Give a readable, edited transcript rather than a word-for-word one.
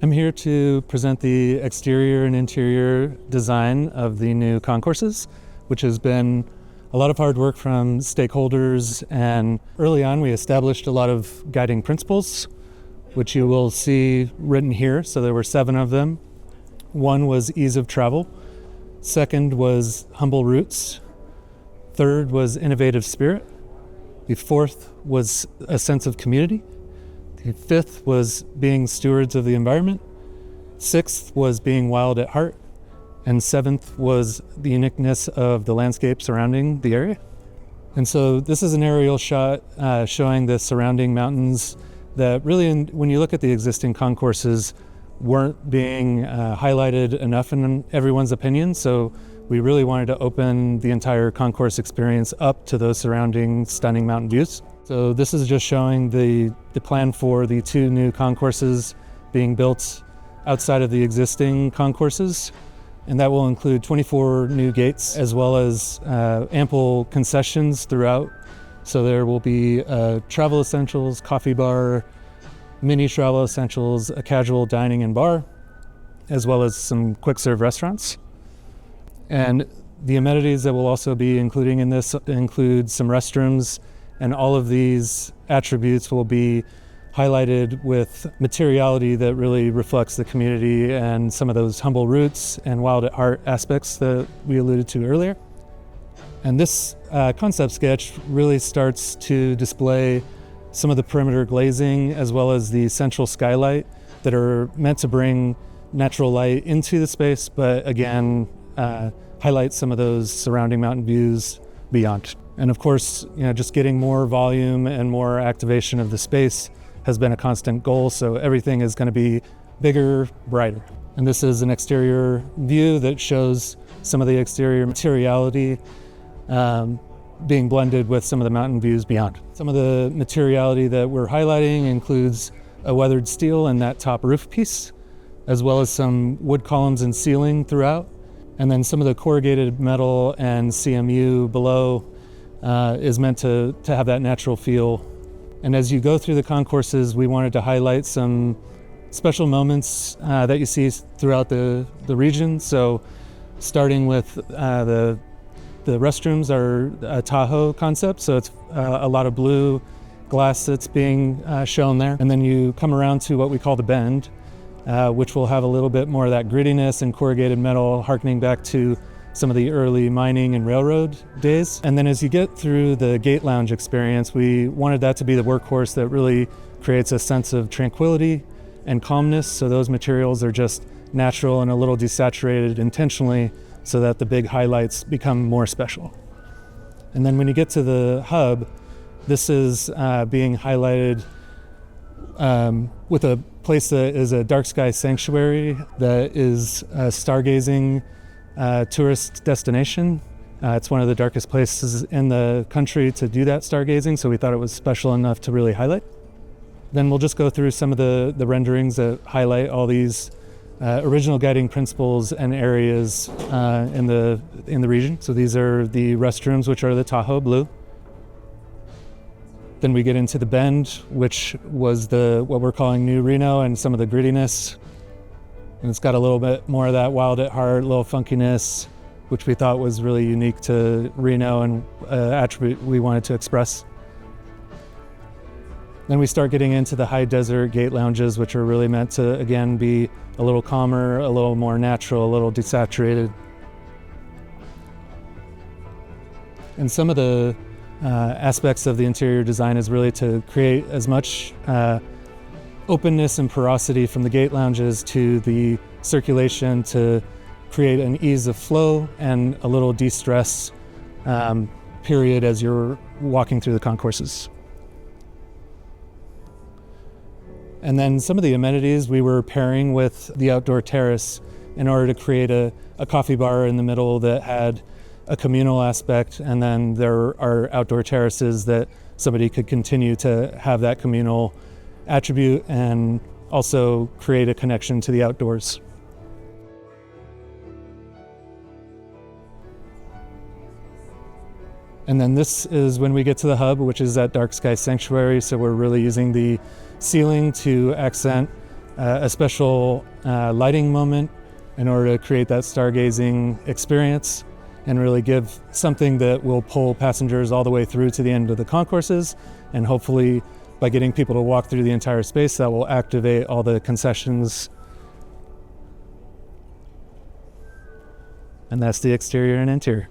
I'm here to present the exterior and interior design of the new Concourses, which has been a lot of hard work from stakeholders, and early on we established a lot of guiding principles, which you will see written here. So there were 7 of them. One was ease of travel. Second was humble roots. Third was innovative spirit. The fourth was a sense of community. The fifth was being stewards of the environment. Sixth was being wild at heart. And seventh was the uniqueness of the landscape surrounding the area. And so this is an aerial shot showing the surrounding mountains that really, when you look at the existing concourses, weren't being highlighted enough in everyone's opinion. So we really wanted to open the entire concourse experience up to those surrounding stunning mountain views. So this is just showing the plan for the 2 new concourses being built outside of the existing concourses. And that will include 24 new gates, as well as ample concessions throughout. So there will be travel essentials, coffee bar, mini travel essentials, a casual dining and bar, as well as some quick serve restaurants. And the amenities that we'll also be including in this include some restrooms, and all of these attributes will be highlighted with materiality that really reflects the community and some of those humble roots and wild at heart aspects that we alluded to earlier. And this concept sketch really starts to display some of the perimeter glazing as well as the central skylight that are meant to bring natural light into the space, but again, highlight some of those surrounding mountain views beyond. And of course, just getting more volume and more activation of the space has been a constant goal. So everything is going to be bigger, brighter. And this is an exterior view that shows some of the exterior materiality being blended with some of the mountain views beyond. Some of the materiality that we're highlighting includes a weathered steel in that top roof piece, as well as some wood columns and ceiling throughout. And then some of the corrugated metal and CMU below is meant to have that natural feel. And as you go through the concourses, we wanted to highlight some special moments that you see throughout the region. So starting with the restrooms are a Tahoe concept, so it's a lot of blue glass that's being shown there. And then you come around to what we call the bend, which will have a little bit more of that grittiness and corrugated metal, harkening back to some of the early mining and railroad days. And then as you get through the gate lounge experience, we wanted that to be the workhorse that really creates a sense of tranquility and calmness. So those materials are just natural and a little desaturated intentionally so that the big highlights become more special. And then when you get to the hub, this is being highlighted with a place that is a dark sky sanctuary that is a stargazing tourist destination. It's one of the darkest places in the country to do that stargazing, so we thought it was special enough to really highlight. Then we'll just go through some of the renderings that highlight all these original guiding principles and areas in the region. So these are the restrooms, which are the Tahoe blue. Then we get into the bend, which was what we're calling New Reno, and some of the grittiness. And it's got a little bit more of that wild at heart, little funkiness, which we thought was really unique to Reno and attribute we wanted to express. Then we start getting into the high desert gate lounges, which are really meant to, again, be a little calmer, a little more natural, a little desaturated. And some of the aspects of the interior design is really to create as much openness and porosity from the gate lounges to the circulation to create an ease of flow and a little de-stress period as you're walking through the concourses. And then some of the amenities we were pairing with the outdoor terrace in order to create a coffee bar in the middle that had a communal aspect, and then there are outdoor terraces that somebody could continue to have that communal attribute and also create a connection to the outdoors. And then this is when we get to the hub, which is that dark sky sanctuary. So we're really using the ceiling to accent a special lighting moment in order to create that stargazing experience and really give something that will pull passengers all the way through to the end of the concourses, and hopefully by getting people to walk through the entire space, that will activate all the concessions. And that's the exterior and interior.